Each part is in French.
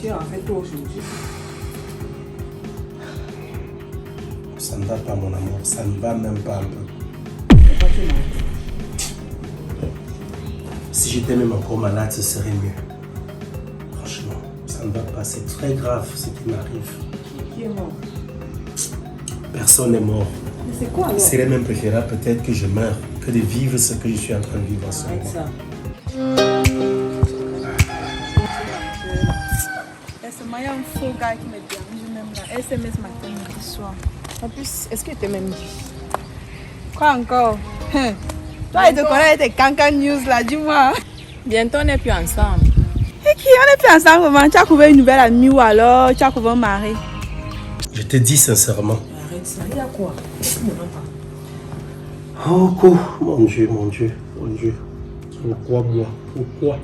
Tu as en fait tôt aujourd'hui. Ça ne va pas, mon amour. Ça ne va même pas un peu. Pourquoi tu m'arrêtes? Si j'étais même encore malade, ce serait mieux. Franchement, ça ne va pas. C'est très grave ce qui m'arrive. Qui est mort? Personne n'est mort. Mais c'est quoi alors? Il serait même préférable peut-être que je meure que de vivre ce que je suis en train de vivre en ce Arrête moment. ça. C'est moi, il y a un faux gars qui me dérange même là. SMS matin, midi, soir. En plus, est-ce qu'il était même dit? Quoi encore? Toi, il te connaît tes cancan news là, dis-moi. Bientôt, on n'est plus ensemble. Et qui? On n'est plus ensemble comment? Tu as trouvé une nouvelle amie ou alors tu as trouvé un mari? Je te dis sincèrement. Arrête ça. Il y a quoi? Je ne pas. Oh, mon Dieu, mon Dieu, mon Dieu. Pourquoi moi? Pourquoi?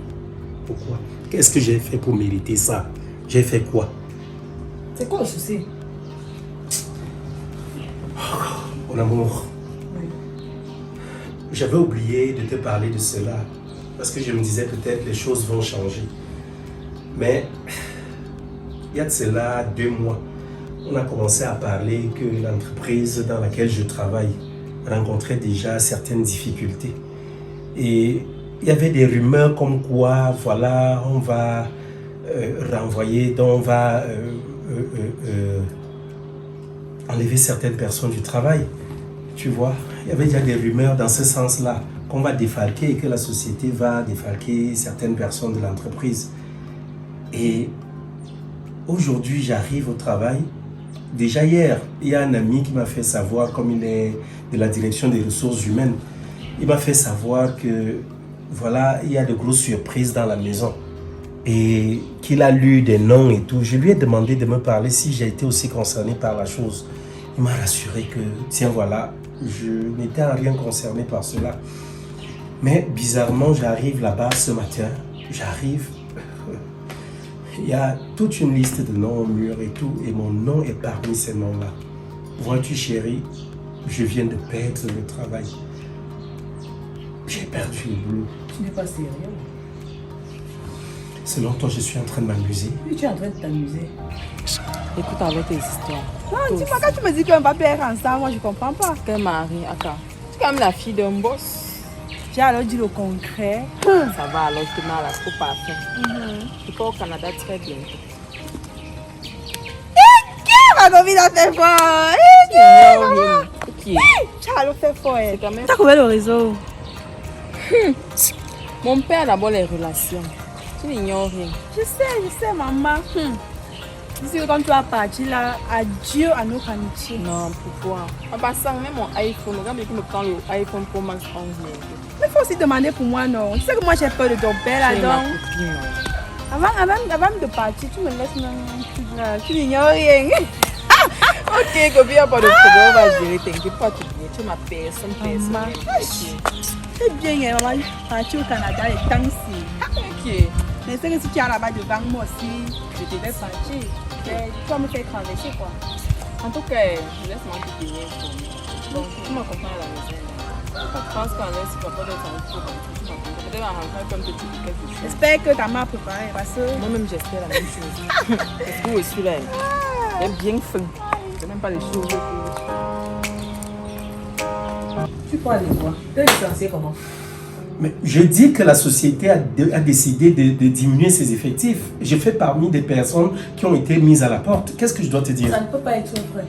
Qu'est-ce que j'ai fait pour mériter ça? J'ai fait quoi? C'est quoi le souci? Mon amour, Oui. j'avais oublié de te parler de cela parce que je me disais peut-être les choses vont changer. Mais il y a de cela 2 mois, on a commencé à parler que l'entreprise dans laquelle je travaille rencontrait déjà certaines difficultés. Et il y avait des rumeurs comme quoi, voilà, on va renvoyer, donc on va enlever certaines personnes du travail. Tu vois, il y avait déjà des rumeurs dans ce sens-là, qu'on va défalquer et que la société va défalquer certaines personnes de l'entreprise. Et aujourd'hui, j'arrive au travail. Déjà hier, il y a un ami qui m'a fait savoir, comme il est de la direction des ressources humaines, il m'a fait savoir que, voilà, il y a de grosses surprises dans la maison. Et qu'il a lu des noms et tout. Je lui ai demandé de me parler si j'ai été aussi concerné par la chose. Il m'a rassuré que, tiens voilà, je n'étais en rien concerné par cela. Mais bizarrement, j'arrive là-bas ce matin. J'arrive. Il y a toute une liste de noms au mur et tout. Et mon nom est parmi ces noms-là. Vois-tu chérie, je viens de perdre le travail. J'ai perdu le boulot. Tu n'es pas sérieux. Selon toi, je suis en train de m'amuser. Oui, tu es en train de t'amuser. Écoute avec tes histoires. Non, dis-moi, quand tu me dis qu'on va faire ensemble, moi je comprends pas. Quel mari, Aka. Tu es quand même la fille d'un boss. J'ai alors dit le concret. Ça va alors, je te mets à la coupe à fin. Je pars au Canada très bientôt. Ma copine a fait fort. Non, qui? Tu as alors fait fort. C'est quand même... Tu as trouvé le réseau. Mon père a d'abord les relations. Tu n'ignores rien. Je sais, maman. Je sais que quand tu vas partir là, adieu à notre amitié. Non, pourquoi? En passant, même mon iPhone, regarde qui me prend le iPhone Pro Max 11 bientôt. Mais il faut aussi demander pour moi, non. Tu sais que moi j'ai peur de ton père là, C'est ma donc. copine. Avant de partir, tu me laisses même. Tu n'ignores rien. Ok, copine, il n'y a pas de problème, on va gérer. T'inquiète pas, tu es ma personne. Maman. Ok. C'est bien, hein, maman. Partir au Canada, les temps-ci. Ok. Mais c'est que si tu es là-bas devant moi aussi, je devais partir. Mais tu vas me faire traverser quoi. En tout cas, laisse-moi te payer pour moi. Donc, tu m'accompagnes à la maison. Je pense qu'en laisse, tu vas pas être en cours. Tu m'accompagnes. Peut-être en rentrant comme petit quelque chose. J'espère que ta mère préparé parce que. Moi-même, j'espère la même chose. Parce que je suis là. Elle est bien fin. Je n'ai même pas les choses. Tu parles de quoi? Tu es licencié comment? Mais je dis que la société a décidé de diminuer ses effectifs. Je fais parmi des personnes qui ont été mises à la porte. Qu'est-ce que je dois te dire? Ça ne peut pas être vrai.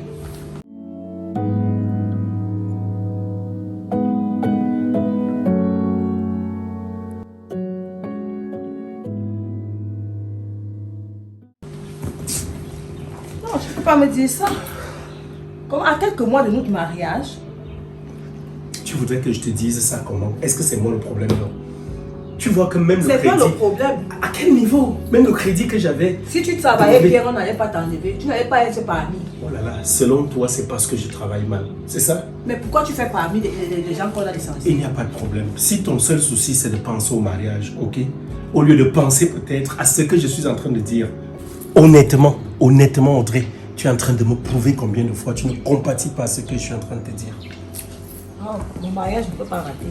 Non, tu ne peux pas me dire ça. Comme à quelques mois de notre mariage. Tu voudrais que je te dise ça comment? Est-ce que c'est moi le problème? Non. Tu vois que même le C'est crédit... pas le problème. À quel niveau? Même le crédit que j'avais... Si tu travaillais bien, on n'allait pas t'enlever. Tu n'allais pas être parmi. Oh là là, selon toi, c'est parce que je travaille mal. C'est ça? Mais pourquoi tu fais parmi des gens qu'on a licenciés? Il n'y a pas de problème. Si ton seul souci, c'est de penser au mariage, ok? Au lieu de penser peut-être à ce que je suis en train de dire. Honnêtement, Audrey, tu es en train de me prouver combien de fois tu ne compatis pas ce que je suis en train de te dire. Oh, mon mariage ne peut pas rater.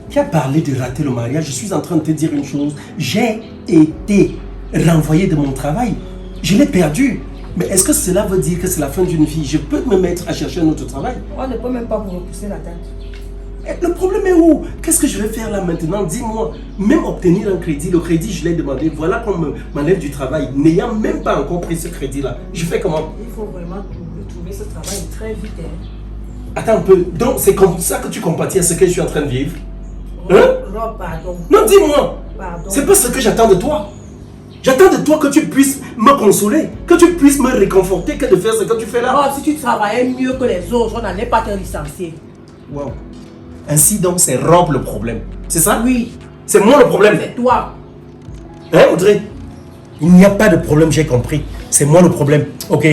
Tu as parlé de rater le mariage, je suis en train de te dire une chose. J'ai été renvoyé de mon travail. Je l'ai perdu. Mais est-ce que cela veut dire que c'est la fin d'une vie? Je peux me mettre à chercher un autre travail. On ne peut même pas vous repousser la date. Le problème est où? Qu'est-ce que je vais faire là maintenant? Dis-moi. Même obtenir un crédit, le crédit je l'ai demandé. Voilà qu'on m'enlève du travail. N'ayant même pas encore pris ce crédit-là. Je fais comment? Il faut vraiment trouver ce travail très vite. Hein. Attends un peu. Donc c'est comme ça que tu compatis à ce que je suis en train de vivre? Hein? Non, pardon. Non, dis-moi. Pardon. C'est pas ce que j'attends de toi. J'attends de toi que tu puisses me consoler, que tu puisses me réconforter, que de faire ce que tu fais là. Oh, si tu travaillais mieux que les autres, on n'allait pas te licencier. Wow. Ainsi donc, c'est rompre le problème. C'est ça? Oui. C'est moi le problème. C'est toi. Hein, Audrey? Il n'y a pas de problème, j'ai compris. C'est moi le problème. Ok?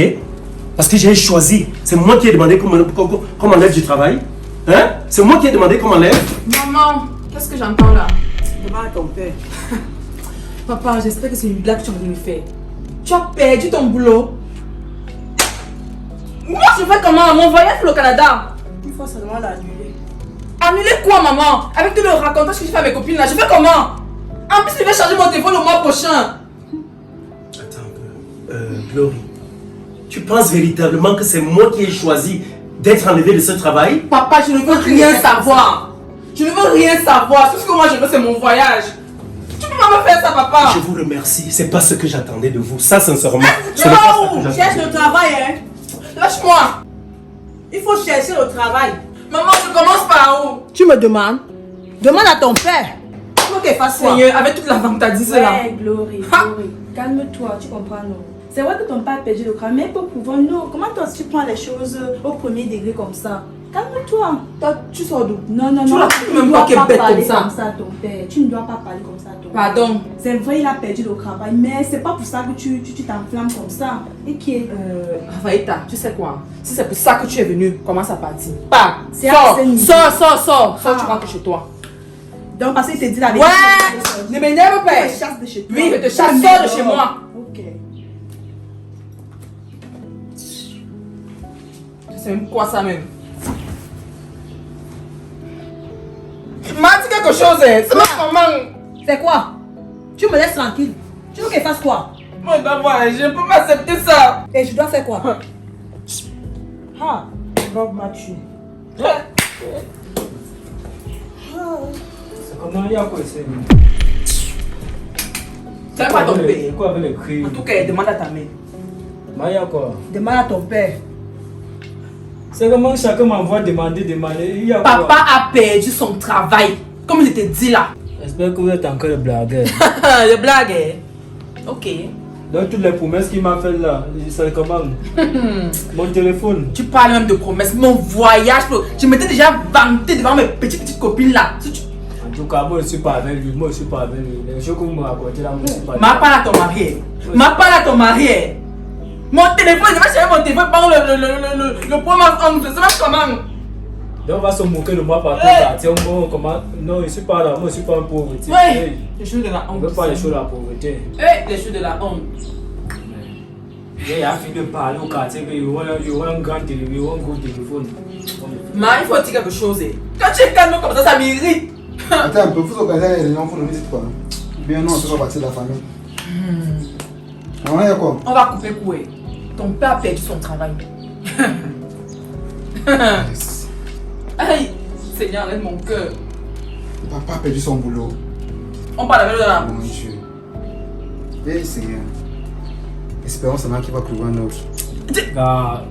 Parce que j'ai choisi. C'est moi qui ai demandé qu'on m'enlève du travail. Hein? C'est moi qui ai demandé qu'on m'enlève. Maman, qu'est-ce que j'entends là? Demande à ton père. Papa, j'espère que c'est une blague que tu vas me faire. Tu as perdu ton boulot. Moi, je fais comment? Mon voyage pour le Canada. Il faut seulement l'annuler. Annuler quoi, maman? Avec tout le racontage que je fais à mes copines là, je fais comment? En plus, je vais changer mon téléphone le mois prochain. Attends un peu. Glory, tu penses véritablement que c'est moi qui ai choisi d'être enlevé de ce travail? Papa, je ne veux rien savoir. Je ne veux rien savoir. Tout ce que moi je veux, c'est mon voyage. Tu peux pas me faire ça, papa. Je vous remercie. C'est pas ce que j'attendais de vous. Ça, sincèrement. ce n'est pas ce que j'attendais. Cherche le travail, hein. Lâche-moi. Il faut chercher le travail. Maman, je commence par où? Tu me demandes? Demande à ton père. Il faut qu'il fasse quoi? Seigneur, avec toute la vantardise là. Ouais, Glory, Glory. Calme-toi, tu comprends, non? C'est vrai que ton père a perdu le crâne, mais pour pouvoir, non. Comment toi, tu prends les choses au premier degré comme ça? Calme-toi. Toi, tu sors d'où? Non, non, Tu non. l'as Tu même ne pas dois qu'elle pas bête parler comme ça. comme ça à ton père. Tu ne dois pas parler comme ça à ton père. Pardon. C'est vrai, il a perdu le travail, mais c'est pas pour ça que tu t'enflammes comme ça. Et qui est. Rafaïta, tu sais quoi? Si c'est pour ça que tu es venu, commence à partir. Pas. C'est Sors, assez sors, sors, sors. Sors, Ah. tu rentres chez toi. Donc, parce qu'il te dit la vérité. Ouais! Ne m'énerve pas. Je te chasse de chez toi. Oui, je te chasse, sors de chez moi. Ok. Tu sais même quoi ça même? M'a dit quelque chose, hein. C'est ma maman. C'est quoi? Tu me laisses tranquille. Tu veux qu'il fasse quoi? Moi, d'abord, je ne peux pas accepter ça. Et je dois faire quoi? Ah, Bob m'a tué. C'est comment il y a quoi ici? C'est pas ton père. Quoi avec les cris? En tout cas, demande à ta mère. Mais il y a quoi? Demande à ton père. C'est comment chacun m'envoie demander. Il y a quoi? Papa a perdu son travail. Comme je te dis là. J'espère que vous êtes encore le blagueur. Je blague, hein. Ok. Donc toutes les promesses qu'il m'a faites là, c'est comment? Mon téléphone. Tu parles même de promesses. Mon voyage, je m'étais déjà vanté devant mes petites copines là. Si tu... En tout cas, moi je suis pas avec lui. Moi je suis pas avec lui. Les choses que vous me racontez là, moi je suis pas avec Ma parle à ton mari. Ma parle à ton mari. Mon téléphone, je vais chercher mon téléphone pendant le premier homme. C'est même comment? Donc on va se moquer de moi partout. Tiens, moi, comment? Non, je suis pas là. Moi je suis pas un pauvre. Oui. Les choses de la honte. Je veux pas les choses de la pauvreté. Les choses de la honte. Il a fini de parler au quartier qu'il y a un grand téléphone, un gros téléphone. Mais il faut dire quelque chose. Quand tu es calme comme ça m'irrite. Attends un peu, il faut organiser les réunions pour nous dire quoi. Bien non, c'est pas partie de la famille. Il y a quoi? On va couper quoi? Ton père a perdu son travail. Aïe, Seigneur, aide mon cœur. Papa a perdu son boulot. On parle avec là. Mon Dieu. Eh Seigneur. Espérons seulement qu'il va trouver un autre. Ah,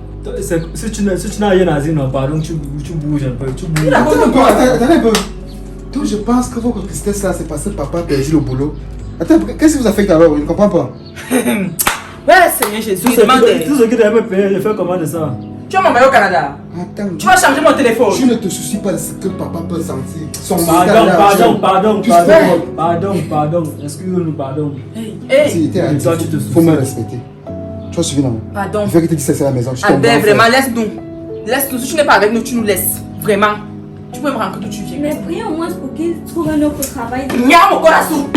si tu n'as rien à dire, non, pardon, tu bouges un peu. Tu bouges. Attends un peu, attendez un peu. Donc je pense que votre tristesse là, c'est parce que papa a perdu le boulot. Attends, qu'est-ce qui vous affecte alors? Je ne comprends pas. Ouais, Seigneur Jésus, Tout ce que tu as payé, je fais comment de ça? Tu vas m'envoyer au Canada. Attends. Tu vas changer mon téléphone. Je ne te soucie pas de ce que papa peut sentir. Son Pardon. Excuse-nous, pardon. Hey, Si, t'es un Toi, tu te soucies. faut me respecter. Tu as suivi non? pardon. Je vais que tu dises ça à la maison. Je t'en Albert, vraiment, laisse-nous. Laisse-nous. Si tu n'es pas avec nous, tu nous laisses. Vraiment. Tu peux me rendre d'où tu viens. Mais prie au moins pour qu'il trouve un autre travail. Nya mon corazon.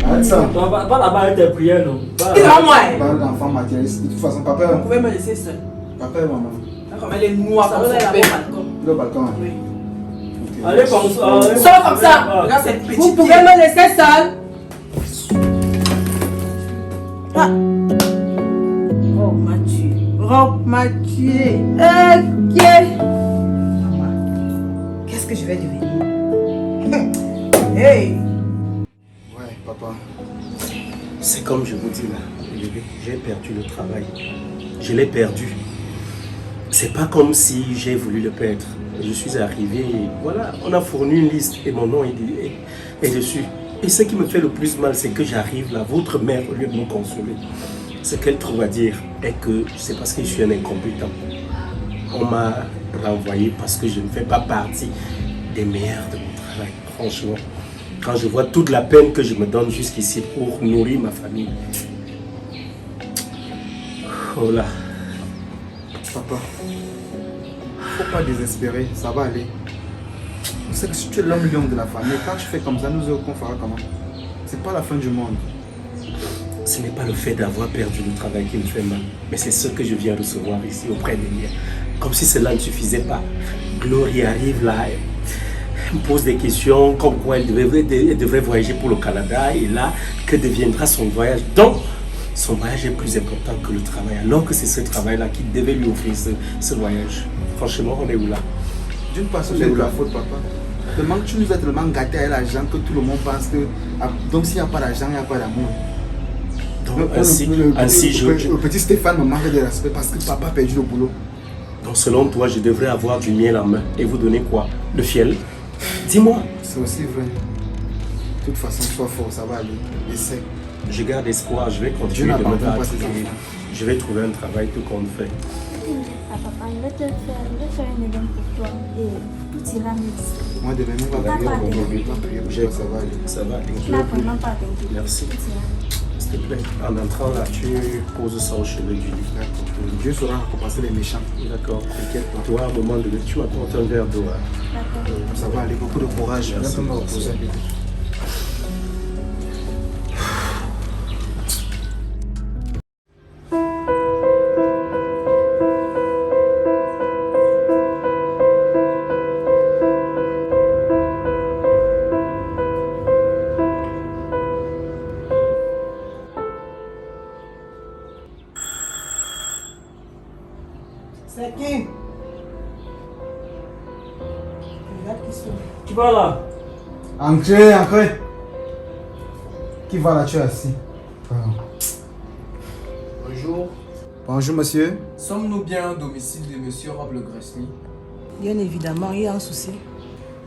Arrête ça. Pas là-bas avec tes prières, non. Dis-moi, moi. Parle d'enfant matérialiste. De toute façon, papa Vous pouvez me laisser seul. et maman. Comme elle est noire Ça comme va son aller père. là-bas au balcon. Le balcon. Oui. Ok. Allez comme ça. Sors comme ça. Regarde cette petite. Vous pouvez me laisser seul. Ah. Oh, Mathieu. Oh, Mathieu. Ok. Maman, qu'est-ce que je vais devenir? Hey. Ouais, papa. C'est comme je vous dis là, j'ai perdu le travail. Je l'ai perdu. C'est pas comme si j'ai voulu le perdre. Je suis arrivé, et voilà, on a fourni une liste et mon nom est dessus. Et ce qui me fait le plus mal, c'est que j'arrive là, votre mère, au lieu de me consoler, ce qu'elle trouve à dire est que c'est parce que je suis un incompétent. On m'a renvoyé parce que je ne fais pas partie des meilleurs de mon travail, franchement. Quand je vois toute la peine que je me donne jusqu'ici pour nourrir ma famille. Oh là. Papa, faut pas désespérer, ça va aller. Tu sais que si tu es l'homme lion de la famille, quand tu fais comme ça, nous autres, on fera comment? C'est pas la fin du monde. Ce n'est pas le fait d'avoir perdu le travail qui me fait mal, mais c'est ce que je viens recevoir ici auprès des miens. Comme si cela ne suffisait pas. Glory arrive là, elle me pose des questions comme quoi elle devrait voyager pour le Canada et là, que deviendra son voyage? Donc, son voyage est plus important que le travail, alors que c'est ce travail-là qui devait lui offrir ce voyage. Franchement, on est où là? D'une façon, c'est de la faute, papa. Tellement que tu nous as tellement gâtés avec l'argent que tout le monde pense que. Donc, s'il n'y a pas d'argent, il n'y a pas d'amour. Donc, Le petit Stéphane me manque de respect parce que papa a perdu le boulot. Donc, selon toi, je devrais avoir du miel en main et vous donner quoi? Le fiel? Dis-moi. C'est aussi vrai. De toute façon, sois fort, ça va aller. Essaie. Je garde espoir, je vais continuer de me battre et je vais trouver un travail tout compte fait. Ah, papa, je vais faire une événement pour toi et tout ira mieux. Moi, demain, on va prier pour toi, ça va aller. Ça va, Tu n'as vraiment pas à t'inquiéter. merci. Tout ira mieux. S'il te plaît, en entrant là, tu poses ça au chevet du lit. D'accord. Dieu saura récompenser les méchants. D'accord, t'inquiète pas. Toi, à un moment donné, tu m'apportes un verre d'eau. D'accord. Ça va aller, beaucoup de courage. Merci. Viens me reposer. C'est qui? Regarde qui sont. Qui va là? Entrez, entrez. Qui va là, tu es assis? Bonjour, Bonjour, monsieur. sommes-nous bien au domicile de monsieur Rob Le Gresny? Bien évidemment, il y a un souci.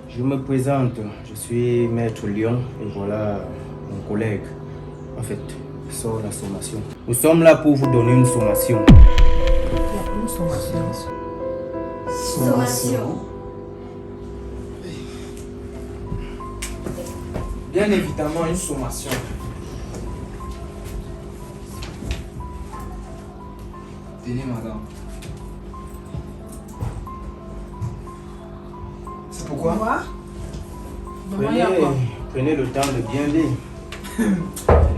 Je me présente, je suis Maître Lyon et voilà mon collègue. En fait, sort la sommation. Nous sommes là pour vous donner une sommation. Il y a une sommation. Sommation. Bien évidemment, une sommation. Tenez, madame. C'est pourquoi? Moi? Maman, il y a Prenez, quoi? prenez le temps de bien lire.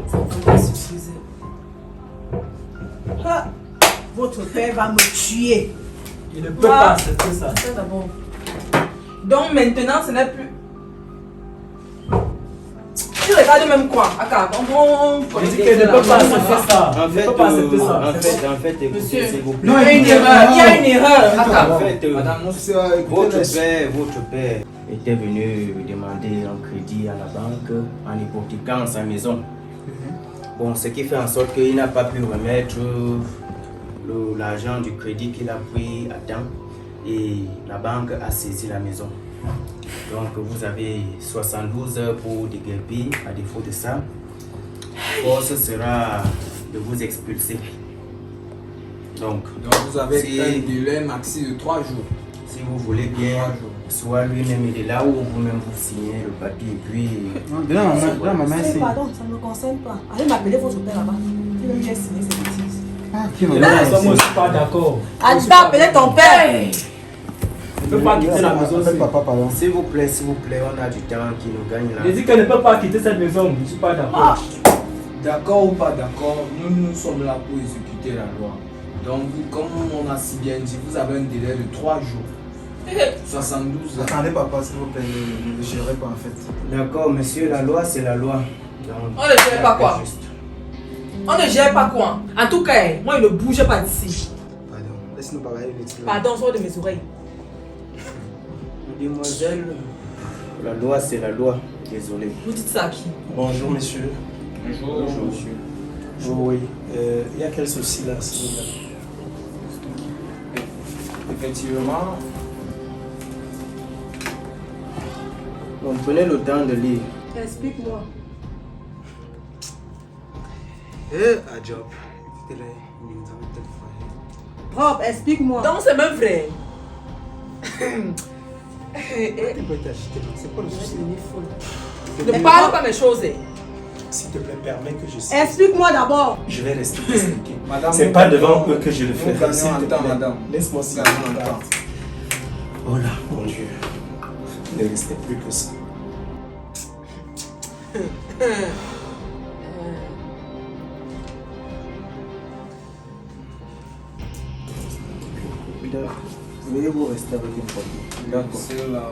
Ça peut pas suffire. Ah, votre père va me tuer. Il ne peut pas accepter ça. Ça d'abord. Donc maintenant, ce n'est plus. Tu regardes même quoi? Aka, Je dis qu'elle ne peut pas accepter ça. En Elle ne fait, peut pas accepter ça. écoutez, Monsieur. s'il vous plaît. Non, Il y a une erreur. Il y a une erreur. En fait, Madame, nous votre père était venu demander un crédit à la banque en hypothéquant sa maison. Bon, ce qui fait en sorte qu'il n'a pas pu remettre l'argent du crédit qu'il a pris à temps et la banque a saisi la maison. Donc vous avez 72 heures pour déguerpir. À défaut de ça, force sera de vous expulser. Donc vous avez si- un délai maxi de 3 jours. si vous voulez bien, soit lui-même il est là ou vous-même vous signez le papier et puis... Donne ma main ici. Pardon, ça ne me concerne pas. Allez m'appeler votre père là-bas. Il va me faire signer ces bêtises. Ah, qui Et m'a là, nous mis sommes ici? aussi pas d'accord. Allez appeler ton père. Elle ne peut pas quitter la maison. Appelle papa, pardon. S'il vous plaît, on a du temps qui nous gagne là. Je dis qu'elle ne peut pas quitter cette maison. Je ne suis pas d'accord. D'accord ou pas d'accord, nous sommes là pour exécuter la loi. Donc, comme on a si bien dit, vous avez un délai de 3 jours. 72 heures. Attendez, papa, s'il vous plaît, ne gérez pas en fait. D'accord, monsieur, la loi c'est la loi. Donc, On ne sait pas quoi. juste. On ne gère pas quoi. En tout cas, moi, il ne bouge pas d'ici. Pardon, laisse-nous parler inutilement. Pardon, sors de mes oreilles. Mademoiselle, la loi c'est la loi. Désolé. Vous dites ça à qui? Bonjour, monsieur. Bonjour, monsieur. Bonjour, oui. Il y a quel souci là, s'il vous plaît? Effectivement, Donc prenez le temps de lire. Explique-moi. À job. Écoutez-les, ils nous avaient peut-être fait. Rob, explique-moi. Donc, c'est même vrai. Tu peux t'acheter, c'est pas le souci. Ne parle pas mes choses. S'il te plaît, permets que je sais. Explique-moi d'abord. Je vais rester expliquer. Madame, C'est nous pas gagnons- devant eux que je le fais. nous gagnons S'il te en temps, plaît. madame. Laisse-moi s'il Nous te gagnons en plaît. temps. Oh là, mon Dieu. Ne restez plus que ça. Veuillez vous rester avec une copie. D'accord. C'est là.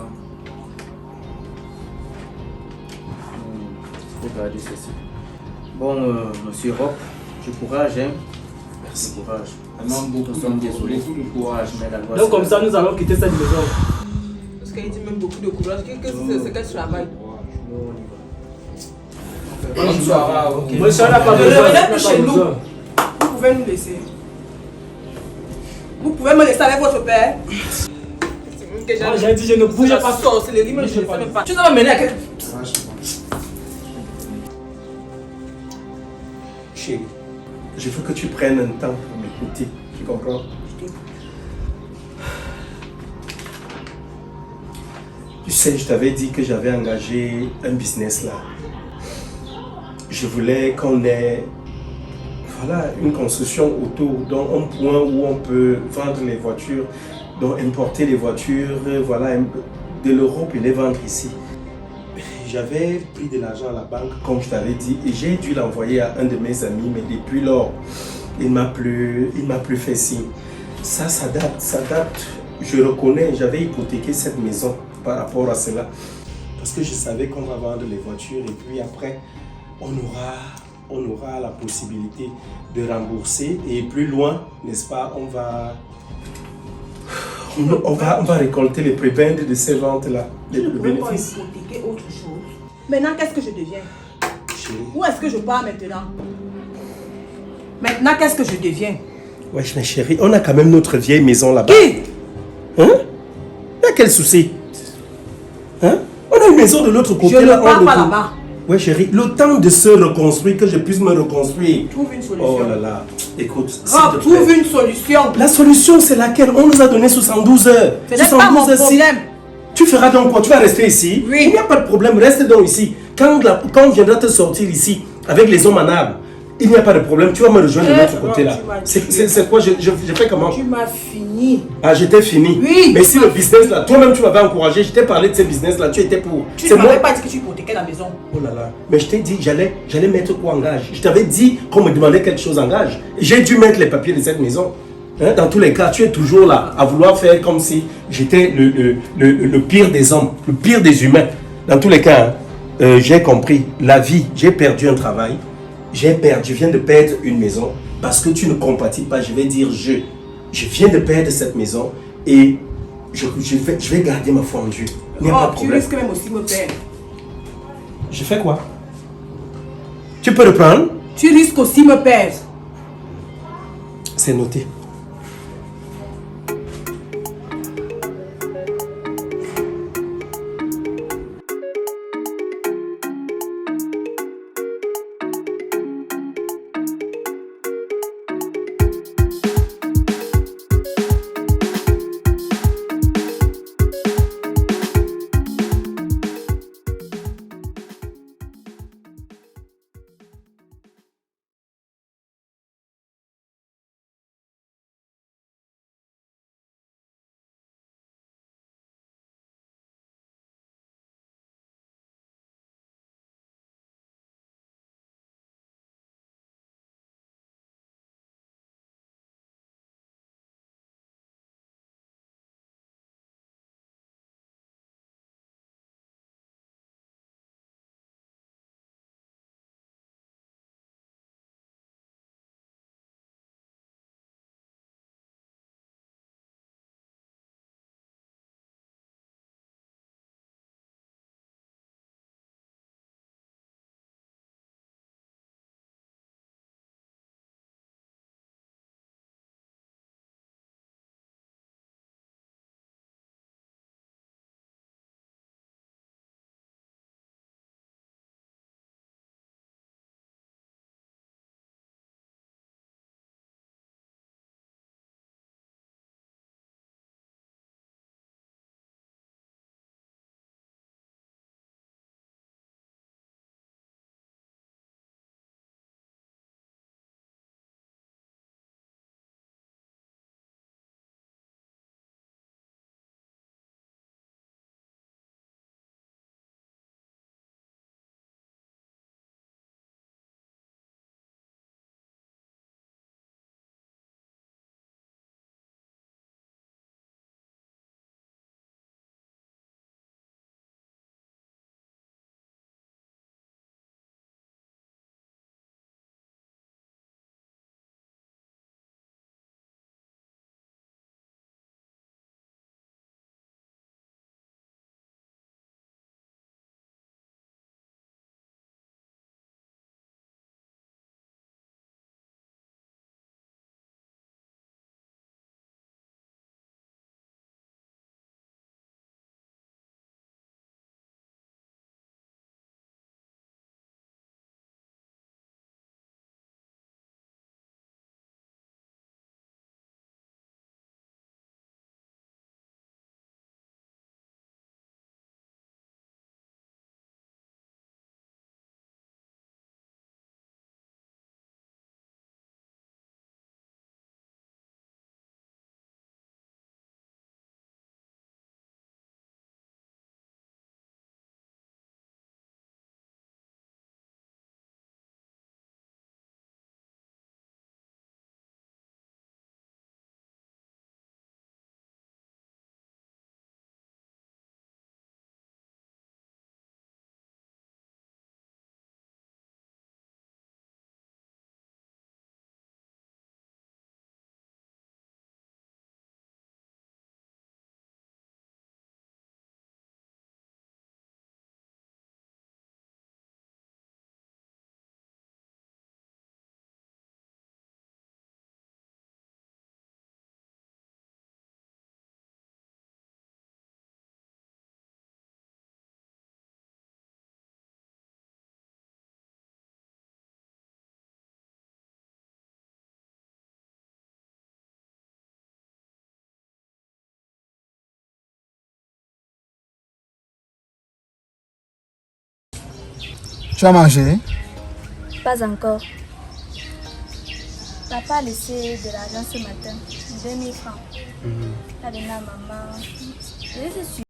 Regardez ceci. Bon, monsieur Rock, du courage, hein. Merci. Du courage. Vraiment beaucoup. Nous sommes désolés. Tout le courage, mais la loi. Donc comme ça, nous allons quitter cette maison. Parce qu'il dit même beaucoup de courage. C'est quel travail? Bonne soirée à vous. Moi, ça n'a pas Ne besoin. revenez ça n'a plus pas chez nous. besoin. Vous pouvez nous laisser. Vous pouvez me laisser avec votre père. Moi, j'ai dit, je ne bouge pas. Sorcellerie, même je ne sais même pas. Tu dois me mener à quel... Chérie, je veux que tu prennes un temps pour m'écouter. Tu comprends? Tu sais, je t'avais dit que j'avais engagé un business là. Je voulais qu'on ait une construction autour, donc un point où on peut vendre les voitures, donc importer les voitures, de l'Europe et les vendre ici. J'avais pris de l'argent à la banque, comme je t'avais dit, et j'ai dû l'envoyer à un de mes amis, mais depuis lors, il m'a plus fait signe. Ça date. Je reconnais, j'avais hypothéqué cette maison par rapport à cela, parce que je savais qu'on va vendre les voitures et puis après, on aura la possibilité de rembourser et plus loin, n'est-ce pas, on va récolter les prébendes de ces ventes-là, Je les ne pourrais pas bénéfices. hypothéquer autre chose. Maintenant, qu'est-ce que je deviens? Chérie. Où est-ce que je pars maintenant? Maintenant, qu'est-ce que je deviens? Wesh, mais chérie, on a quand même notre vieille maison là-bas. Qui? Hein? Y a quel souci? Hein? On a une maison de l'autre côté. Je ne là, pars on pas le- là-bas. Ouais, chérie, le temps de se reconstruire, que je puisse me reconstruire. Trouve une solution. Oh là là, écoute. s'il Rob, te trouve plaît. une solution. La solution, c'est laquelle? On nous a donné 72 heures. Ce n'est pas mon problème. Tu feras donc quoi? Tu vas rester ici? Oui. Il n'y a pas de problème, reste donc ici. Quand on viendra te sortir ici, avec les hommes en armes, il n'y a pas de problème. Tu vas me rejoindre de l'autre côté là. tu m'as C'est quoi? Je fais comment? Tu m'as fini. Ah, j'étais fini. Oui. Mais si le business là, toi-même tu m'avais encouragé, je t'ai parlé de ce business là, tu étais pour. Tu C'est ne m'avais moi. pas dit que tu hypothéquais la maison. Oh là là. Mais je t'ai dit, j'allais mettre quoi en gage? Je t'avais dit qu'on me demandait quelque chose en gage. J'ai dû mettre les papiers de cette maison. Hein, dans tous les cas, tu es toujours là à vouloir faire comme si j'étais le pire des hommes, le pire des humains. Dans tous les cas, hein, j'ai compris. La vie, j'ai perdu un travail. Je viens de perdre une maison parce que tu ne compatis pas. Je vais dire je. Je viens de perdre cette maison et je vais garder ma foi en Dieu. Il n'y a pas de Tu problème. risques même aussi me perdre. Je fais quoi? Tu peux reprendre? Tu risques aussi me perdre. C'est noté. Tu as mangé? Pas encore. Papa a laissé de l'argent ce matin, 2000 francs. Il a donné à maman. Et c'est sûr.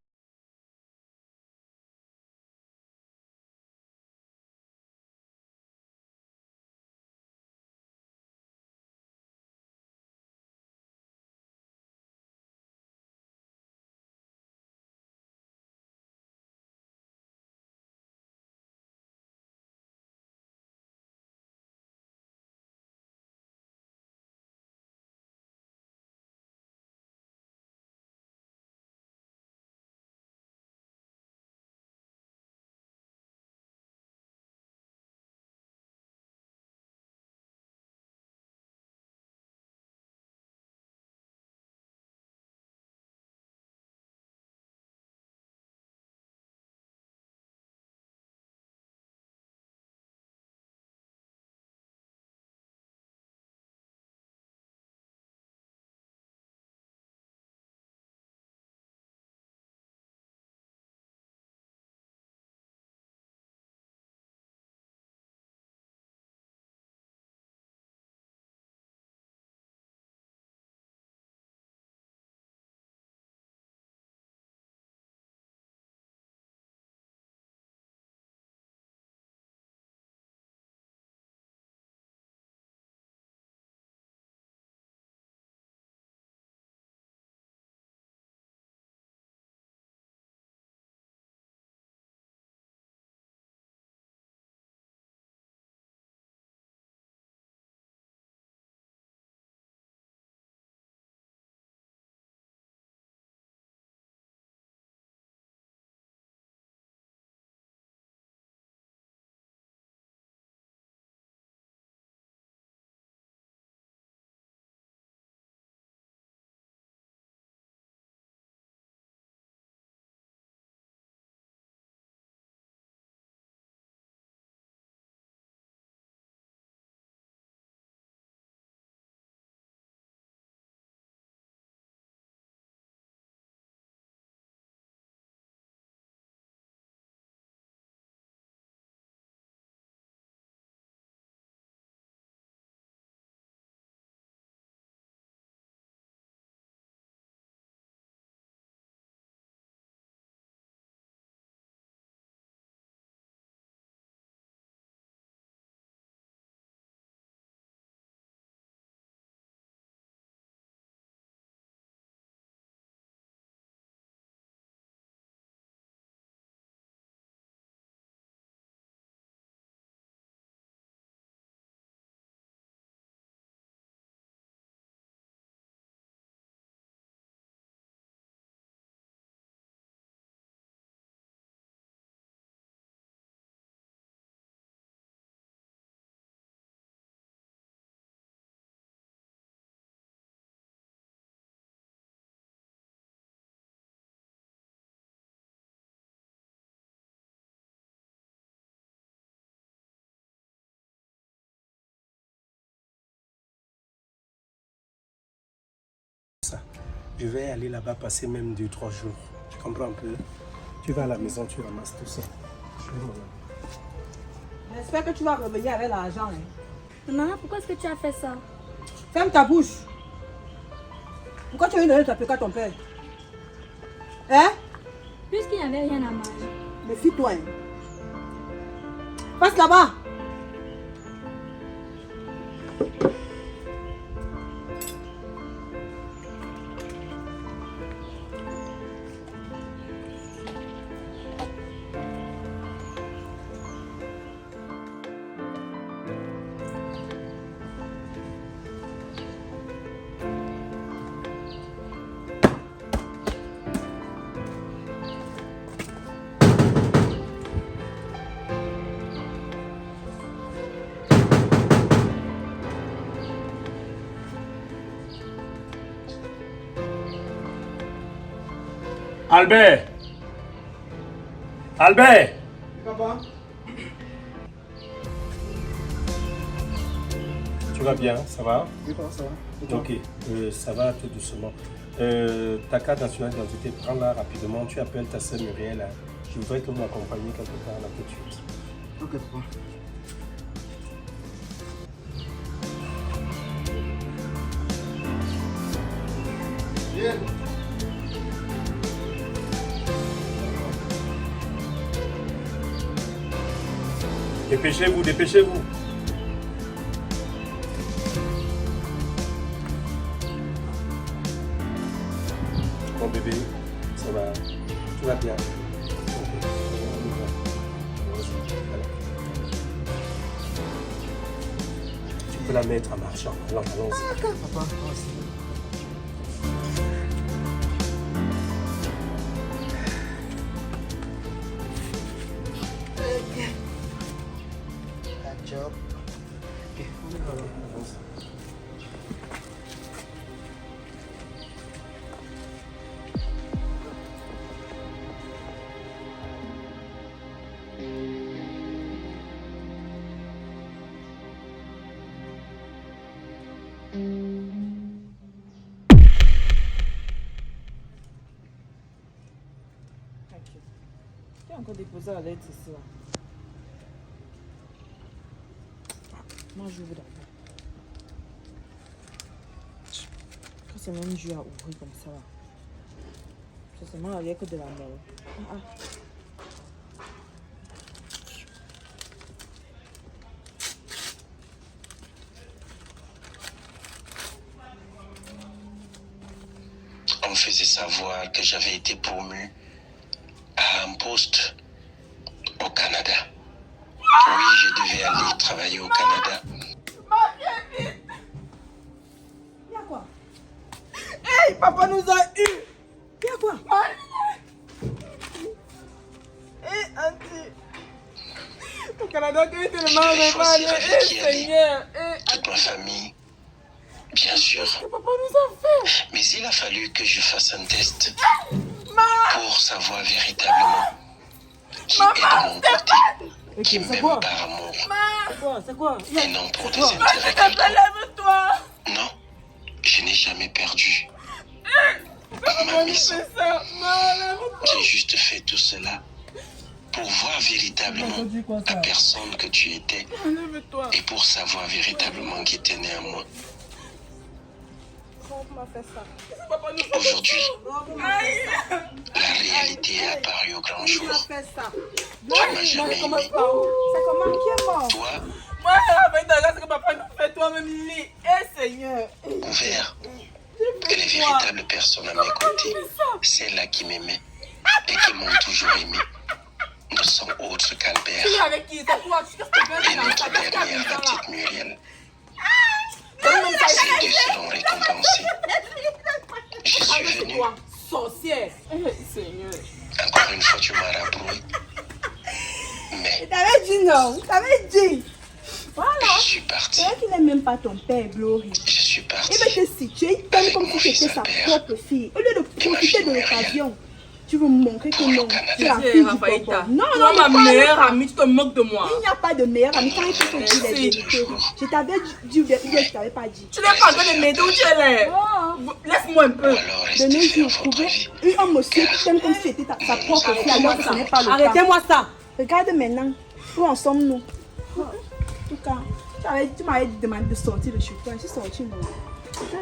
Je vais aller là-bas passer même 2-3 jours. Tu comprends un peu? Tu vas à la maison, tu ramasses tout ça. J'espère que tu vas revenir avec l'argent. Hein. Maman, pourquoi est-ce que tu as fait ça? Ferme ta bouche. Pourquoi tu as donné ta pécade à ton père? Hein? Puisqu'il n'y avait rien à manger. Méfie-toi. Hein. Passe là-bas. Albert! Albert! Papa? Tu vas bien, ça va? Oui, papa, ça va. Ok, ça va tout doucement. Ta carte nationale d'identité, prends-la rapidement. Tu appelles ta sœur Muriel. Je voudrais que vous m'accompagniez quelque part là tout de suite. Ok, papa. Viens. Dépêchez-vous, dépêchez-vous. Mon bébé, ça va. Tout va bien. Tu peux la mettre en marchant. Allons-y. Papa, job. Tu as encore déposé la lettre ici là. Moi j'ouvre d'abord. C'est même dû à ouvrir comme ça là. C'est seulement avec de la mort. On me faisait savoir que j'avais été promu à un poste au Canada. Oui, je devais aller travailler au Canada. Y'a quoi? Hey, papa nous a eu. Y'a quoi? Hey, Auntie. Au Canada, que tellement Je devais choisir mal. avec qui Hey, aller. Seigneur. Toute ma famille, bien sûr. Papa nous a fait. Mais il a fallu que je fasse un test pour savoir véritablement qui est de mon côté, qui m'aime par amour C'est quoi? et non pour des intérêts quelconques. Lève-toi. Non, je n'ai jamais perdu ma maison. J'ai juste fait tout cela pour voir véritablement la personne que tu étais Lève-toi. et pour savoir véritablement qui était né à moi. Papa m'a fait ça. Papa nous a Aujourd'hui, Aïe. la réalité est apparue au grand jour. fait ça? Tu m'as jamais Commence aimé. par où? Ça comment? Qui est mort? Toi, Moi, avec ta grâce que papa nous fait toi-même lit. Eh Seigneur. ouvert, que les véritables personnes à mes côtés, celles-là qui m'aimaient et qui m'ont toujours aimé, ne sont autres qu'Albert Tu es avec qui? C'est toi. Qu'est-ce que tu veux et faire dans notre ta tête? dernière, la petite Muriel. Ces deux seront récompensés. Je suis venu. Toi, sorcière. Eh Seigneur. Encore une fois, tu m'as rabroué. Mais T'avais dit non. T'avais dit. Voilà. je suis parti. C'est vrai qu'il n'aime même pas ton père, Glory. Je suis Il parti. veut te situer, il t'aime comme si c'était sa propre fille. Au lieu de profiter de l'occasion, tu veux me montrer que non, tu es la fille du papa. Non, Toi, non, ma meilleure amie, tu te moques de moi. Il n'y a pas de meilleure amie. Quand il faut te dire les vérités, je t'avais dit, je t'avais pas dit. Tu n'es pas en train de m'aider où tu es là. Oh. Laisse-moi un peu. Alors De nos restez faire jours, votre trouver vie. un homme aussi qui t'aime comme si c'était sa propre fille, alors que ce n'est pas le cas. Arrêtez-moi ça. Regarde maintenant, où en sommes-nous? En tout cas, tu m'avais demandé de sortir de chez toi. Je suis sortie, moi.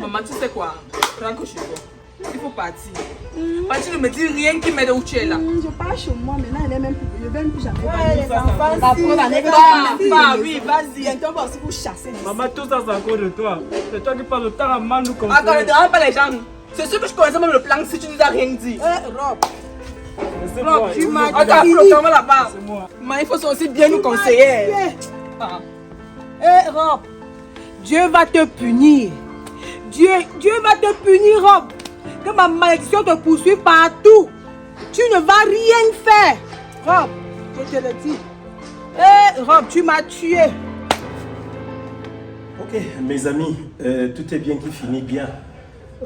Maman, tu sais quoi? Rentre chez toi. Il faut partir. Tu ne me dis rien qui m'aide où tu es là. Je pars chez moi, maintenant elle est même plus. Je ne vais même plus jamais. Ouais, les enfants, La si, preuve, elle est oui, vas-y. Bientôt, on va aussi vous chasser. Maman, tout ça, c'est encore de toi. C'est toi qui parles de temps à main nous comme Attends, ne dérange pas les gens. C'est sûr que je connaissais même le plan si tu nous as rien dit. Rob, c'est moi. tu m'as Attends, dit. flottement là-bas. C'est moi. Mais il faut aussi bien nous conseiller. Ah. Hé, Rob, Dieu va te punir. Dieu va te punir, Rob. Que ma malédiction te poursuive partout. Tu ne vas rien faire. Rob, je te le dis. Hé, Rob, tu m'as tué. Ok, mes amis, tout est bien qui finit bien.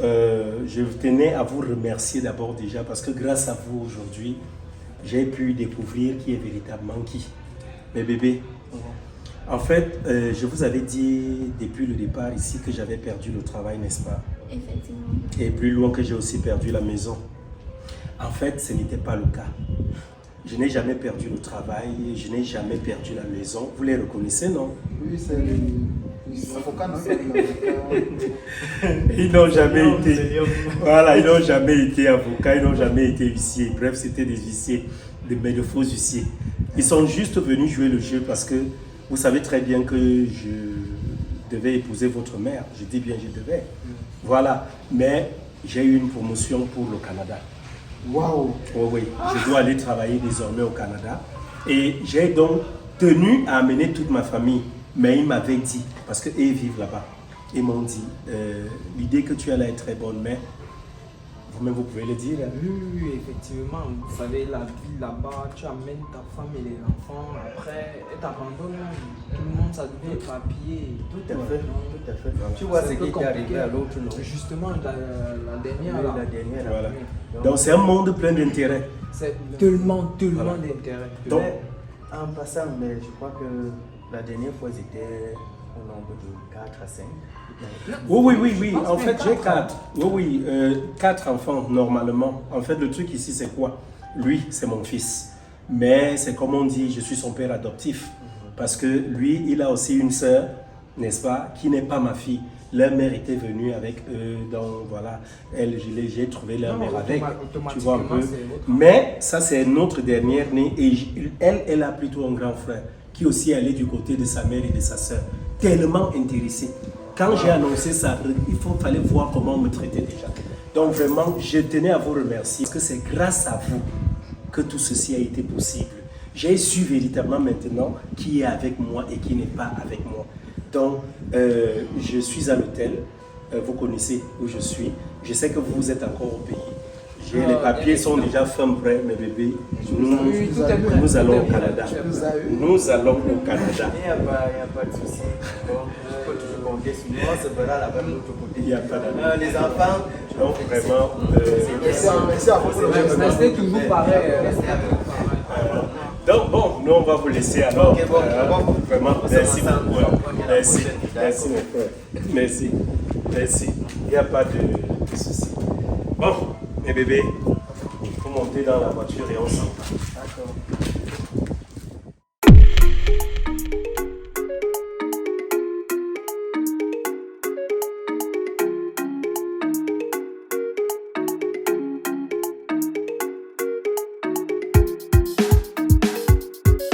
Je tenais à vous remercier d'abord déjà parce que grâce à vous aujourd'hui, j'ai pu découvrir qui est véritablement qui. Mes bébés. En fait, je vous avais dit depuis le départ ici que j'avais perdu le travail, n'est-ce pas? Effectivement. Et plus loin que j'ai aussi perdu la maison. En fait, ce n'était pas le cas. Je n'ai jamais perdu le travail, je n'ai jamais perdu la maison. Vous les reconnaissez, non? Oui, c'est les avocats, non? Ils n'ont jamais été. Voilà, ils n'ont jamais été avocats, ils n'ont jamais été huissiers. Bref, c'était des huissiers, mais de faux huissiers. Ils sont juste venus jouer le jeu parce que vous savez très bien que je devais épouser votre mère. Je dis bien je devais. Voilà. Mais j'ai eu une promotion pour le Canada. Waouh! Oh oui, je dois aller travailler désormais au Canada. Et j'ai donc tenu à amener toute ma famille. Mais ils m'avaient dit, parce qu'eux vivent là-bas, ils m'ont dit, l'idée que tu as là est très bonne, mais vous-même vous pouvez le dire. Hein? Oui, effectivement. Vous savez, la vie là-bas, tu amènes ta femme et les enfants, après, et t'abandonnes. Tout le monde, ça devient papier. Tout à fait, tout à fait. Tu vois ce qui est arrivé à l'autre, non? Justement, la dernière. Oui, là. la dernière. Voilà. Donc c'est un monde plein d'intérêts. C'est tellement d'intérêt. Donc, En passant, mais je crois que la dernière fois, ils étaient au nombre de 4 à 5. Oui. En fait, j'ai 4. Oui, 4 enfants normalement. En fait, le truc ici, c'est quoi? Lui, c'est mon fils. Mais c'est comme on dit, je suis son père adoptif. Parce que lui, il a aussi une sœur, n'est-ce pas, qui n'est pas ma fille. Leur mère était venue avec eux, donc voilà, j'ai trouvé leur mère avec, tu vois un peu. Mais ça, c'est notre dernière née et elle a plutôt un grand frère qui aussi allait du côté de sa mère et de sa sœur. Tellement intéressé. Quand j'ai annoncé ça, il fallait voir comment on me traitait déjà. Donc vraiment, je tenais à vous remercier parce que c'est grâce à vous que tout ceci a été possible. J'ai su véritablement maintenant qui est avec moi et qui n'est pas avec moi. Donc, je suis à l'hôtel, vous connaissez où je suis. Je sais que vous êtes encore au pays. Les papiers sont déjà fin prêts, mes bébés. Nous allons au Canada. Nous allons au Canada. Il n'y a pas de souci. Bon, je peux toujours compter sur moi, on se verra là-bas de l'autre côté. Il n'y a pas de Les enfants, donc vraiment, Restez toujours pareil. donc bon, nous on va vous laisser alors. Vraiment, merci beaucoup. Merci mon frère. Merci. Il n'y a pas de souci. Bon, mes bébés, il faut monter dans la voiture et on s'en va. D'accord.